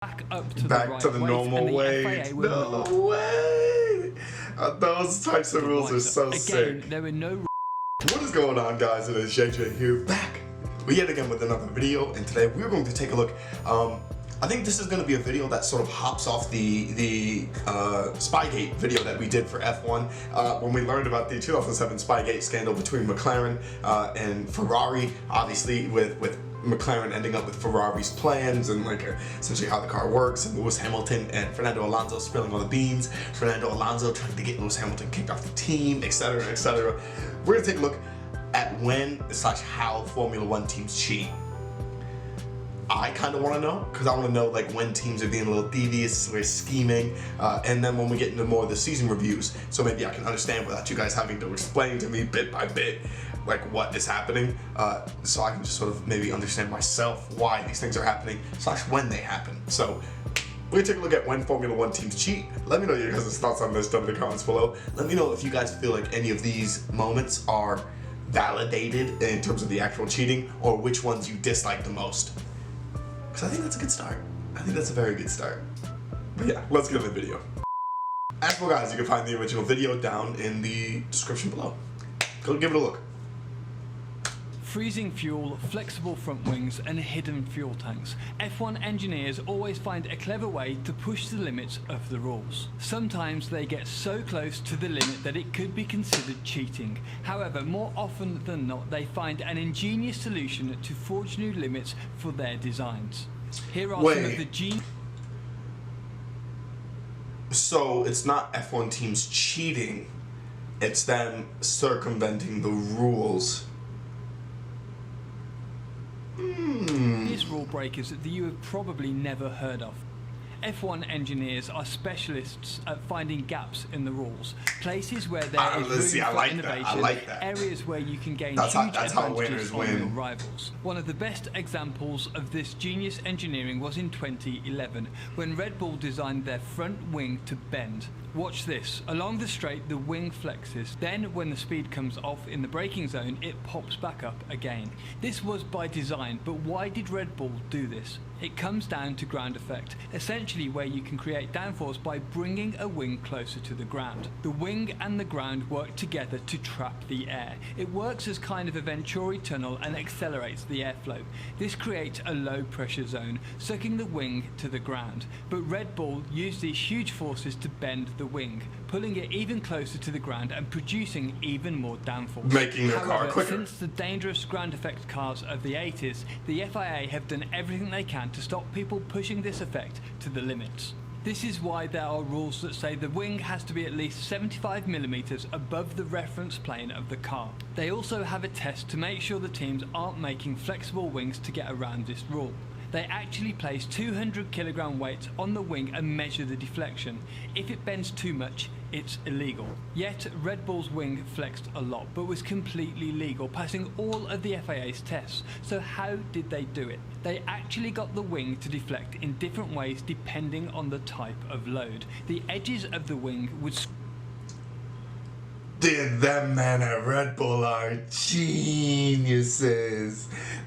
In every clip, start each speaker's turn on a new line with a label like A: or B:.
A: back up to
B: back
A: the right
B: to the normal weight. No way! Those types of rules are so sick.
A: There were no.
B: What is going on, guys? It is JJ here, back yet again with another video, and today we're going to take a look. I think this is going to be a video that sort of hops off the Spygate video that we did for F1 when we learned about the 2007 Spygate scandal between McLaren and Ferrari, obviously with McLaren ending up with Ferrari's plans and essentially how the car works, and Lewis Hamilton and Fernando Alonso spilling all the beans, Fernando Alonso trying to get Lewis Hamilton kicked off the team, etc., etc. We're going to take a look at when/how Formula One teams cheat. I kind of want to know, because I want to know when teams are being a little devious or scheming, and then when we get into more of the season reviews, so maybe I can understand without you guys having to explain to me bit by bit what is happening, so I can just sort of maybe understand myself why these things are happening / when they happen. So we're gonna take a look at when Formula One teams cheat. Let me know your guys' thoughts on this down in the comments below. Let me know if you guys feel like any of these moments are validated in terms of the actual cheating, or which ones you dislike the most. Because I think that's a good start. I think that's a very good start. But yeah, let's get into the video. As well, guys, you can find the original video down in the description below. Go give it a look.
A: Freezing fuel, flexible front wings and hidden fuel tanks. F1 engineers always find a clever way to push the limits of the rules. Sometimes they get so close to the limit that it could be considered cheating. However, more often than not, they find an ingenious solution to forge new limits for their designs. Here are some of the
B: So it's not F1 teams cheating, it's them circumventing the rules.
A: Rule breakers that you have probably never heard of. F1 engineers are specialists at finding gaps in the rules, places where there is room for innovation, areas where you can gain huge advantages on your rivals. One of the best examples of this genius engineering was in 2011, when Red Bull designed their front wing to bend. Watch this. Along the straight, the wing flexes. Then, when the speed comes off in the braking zone, it pops back up again. This was by design, but why did Red Bull do this? It comes down to ground effect, essentially where you can create downforce by bringing a wing closer to the ground. The wing and the ground work together to trap the air. It works as kind of a Venturi tunnel and accelerates the airflow. This creates a low pressure zone, sucking the wing to the ground. But Red Bull used these huge forces to bend the wing, pulling it even closer to the ground and producing even more downforce.
B: Making the car quicker.
A: Since the dangerous ground effect cars of the 80s, the FIA have done everything they can to stop people pushing this effect to the limits. This is why there are rules that say the wing has to be at least 75mm above the reference plane of the car. They also have a test to make sure the teams aren't making flexible wings to get around this rule. They actually place 200kg weights on the wing and measure the deflection. If it bends too much, it's illegal. Yet Red Bull's wing flexed a lot, but was completely legal, passing all of the FIA's tests. So how did they do it? They actually got the wing to deflect in different ways depending on the type of load. The edges of the wing would...
B: Dude, them men at Red Bull are geniuses.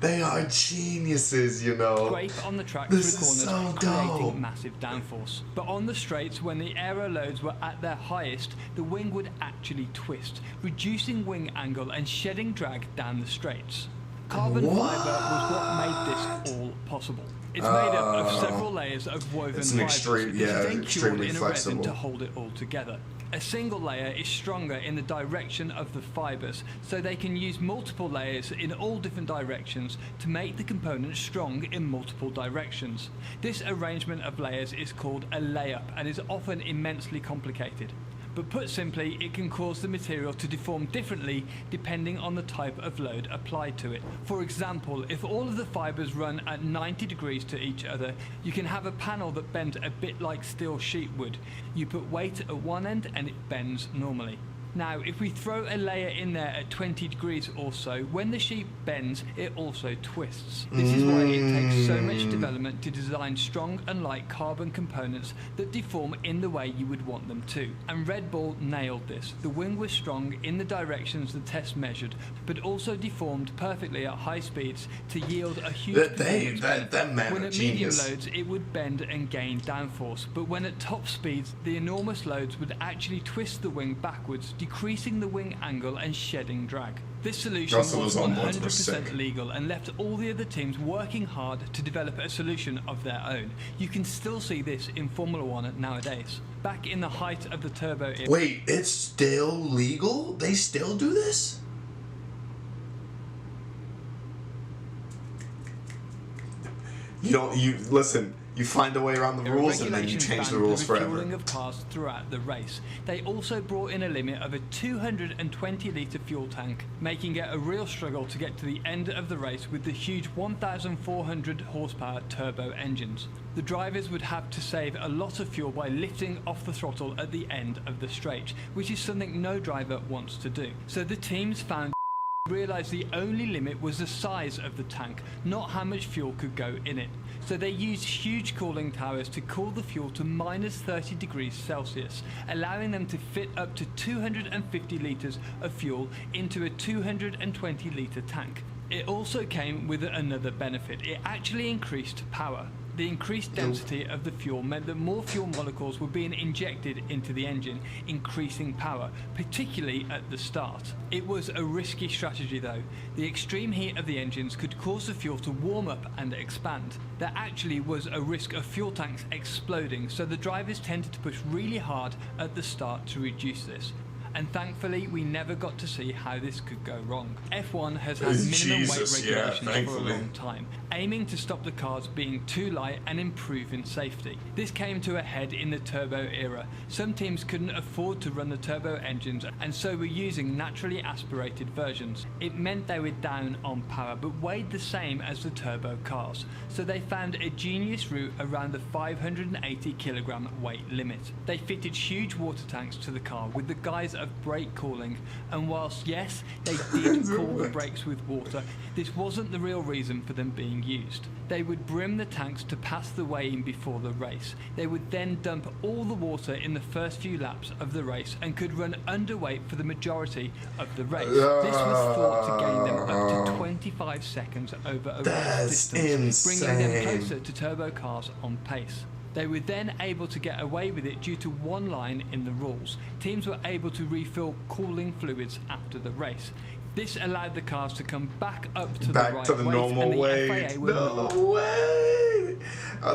B: They are geniuses, you know.
A: Scrape on the track through corners, creating massive downforce. But on the straights, when the aero loads were at their highest, the wing would actually twist, reducing wing angle and shedding drag down the straights. Carbon fiber was what made this all possible. It's made up of several layers of woven fibers, which is then cured in a resin to hold it all together. A single layer is stronger in the direction of the fibers, so they can use multiple layers in all different directions to make the component strong in multiple directions. This arrangement of layers is called a layup and is often immensely complicated. But put simply, it can cause the material to deform differently depending on the type of load applied to it. For example, if all of the fibers run at 90 degrees to each other, you can have a panel that bends a bit like steel sheet would. You put weight at one end and it bends normally. Now, if we throw a layer in there at 20 degrees or so, when the sheet bends, it also twists. This is why it takes so much development to design strong and light carbon components that deform in the way you would want them to. And Red Bull nailed this. The wing was strong in the directions the test measured, but also deformed perfectly at high speeds to yield a huge
B: that man
A: when
B: a
A: at
B: genius.
A: medium loads, it would bend and gain downforce, but when at top speeds, the enormous loads would actually twist the wing backwards, decreasing the wing angle and shedding drag. This solution was 100% legal and left all the other teams working hard to develop a solution of their own. You can still see this in Formula One nowadays. Back in the height of the turbo era.
B: Wait, it's still legal? They still do this? You listen, you find a way around the rules and then you change the rules forever.
A: Refueling of cars throughout the race. They also brought in a limit of a 220-litre fuel tank, making it a real struggle to get to the end of the race with the huge 1,400 horsepower turbo engines. The drivers would have to save a lot of fuel by lifting off the throttle at the end of the straight, which is something no driver wants to do. So the teams realised the only limit was the size of the tank, not how much fuel could go in it. So they used huge cooling towers to cool the fuel to minus 30 degrees Celsius, allowing them to fit up to 250 litres of fuel into a 220 litre tank. It also came with another benefit. It actually increased power. The increased density of the fuel meant that more fuel molecules were being injected into the engine, increasing power, particularly at the start. It was a risky strategy though. The extreme heat of the engines could cause the fuel to warm up and expand. There actually was a risk of fuel tanks exploding, so the drivers tended to push really hard at the start to reduce this. And thankfully, we never got to see how this could go wrong. F1 has had minimum weight regulations for a long time, aiming to stop the cars being too light and improve in safety. This came to a head in the turbo era. Some teams couldn't afford to run the turbo engines and so were using naturally aspirated versions. It meant they were down on power but weighed the same as the turbo cars, so they found a genius route around the 580 kilogram weight limit. They fitted huge water tanks to the car with the guise of brake cooling, and whilst yes, they did cool the brakes with water, this wasn't the real reason for them being used. They would brim the tanks to pass the weigh-in before the race. They would then dump all the water in the first few laps of the race and could run underweight for the majority of the race. This was thought to gain them up to 25 seconds over a race distance, bringing them closer to turbo cars on pace. They were then able to get away with it due to one line in the rules. Teams were able to refill cooling fluids after the race. This allowed the cars to come back up to the right weight,
B: normal
A: and the
B: weight.
A: FIA would
B: No way!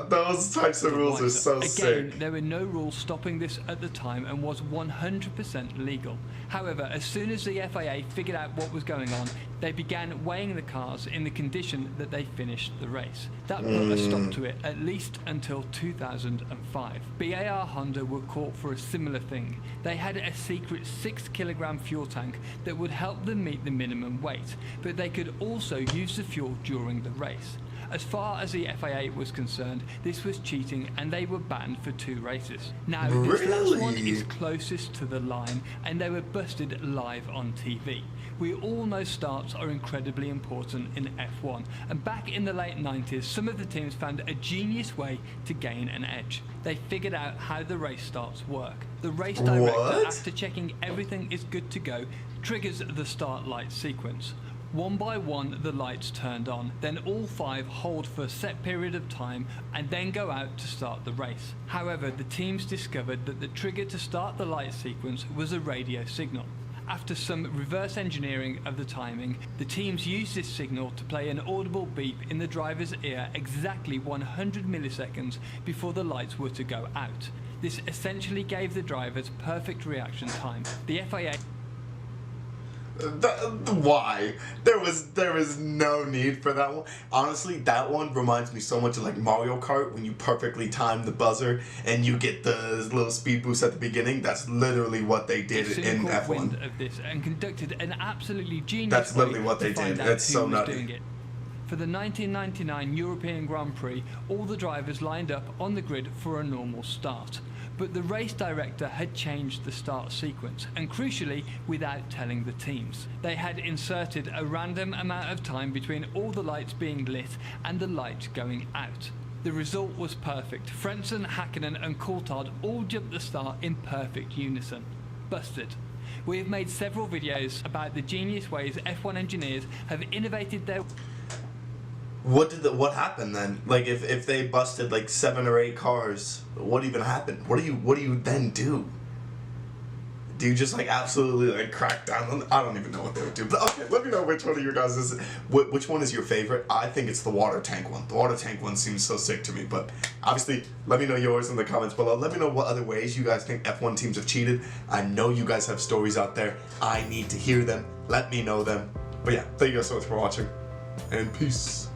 B: Those types of rules are so sick.
A: Again, there were no rules stopping this at the time and was 100% legal. However, as soon as the FIA figured out what was going on, they began weighing the cars in the condition that they finished the race. That put a stop to it, at least until 2005. BAR Honda were caught for a similar thing. They had a secret 6 kilogram fuel tank that would help them meet the minimum weight, but they could also use the fuel during the race. As far as the FIA was concerned, this was cheating and they were banned for 2 races. Now, this last one is closest to the line and they were busted live on TV. We all know starts are incredibly important in F1, and back in the late 90s, some of the teams found a genius way to gain an edge. They figured out how the race starts work. The race director, after checking everything is good to go, triggers the start light sequence. One by one the lights turned on, then all 5 hold for a set period of time and then go out to start the race. However, the teams discovered that the trigger to start the light sequence was a radio signal. After some reverse engineering of the timing, the teams used this signal to play an audible beep in the driver's ear exactly 100 milliseconds before the lights were to go out. This essentially gave the drivers perfect reaction time. The FIA
B: Why? There was no need for that one. Honestly, that one reminds me so much of like Mario Kart when you perfectly time the buzzer and you get the little speed boost at the beginning. That's literally what they did in F1.
A: Wind of this and conducted an absolutely genius.
B: That's literally what they did. It's so nutty.
A: For the 1999 European Grand Prix, all the drivers lined up on the grid for a normal start. but the race director had changed the start sequence, and crucially, without telling the teams. They had inserted a random amount of time between all the lights being lit and the lights going out. The result was perfect. Frentzen, Hakkinen and Coulthard all jumped the start in perfect unison. Busted. We have made several videos about the genius ways F1 engineers have innovated their...
B: What happened then? Like if they busted like 7 or 8 cars, what even happened? What do you then do? Do you just like absolutely like crack down on? I don't even know what they would do. But okay, let me know which one of you guys is. Which one is your favorite? I think it's the water tank one. The water tank one seems so sick to me. But obviously, let me know yours in the comments below. Let me know what other ways you guys think F1 teams have cheated. I know you guys have stories out there. I need to hear them. Let me know them. But yeah, thank you guys so much for watching, and peace.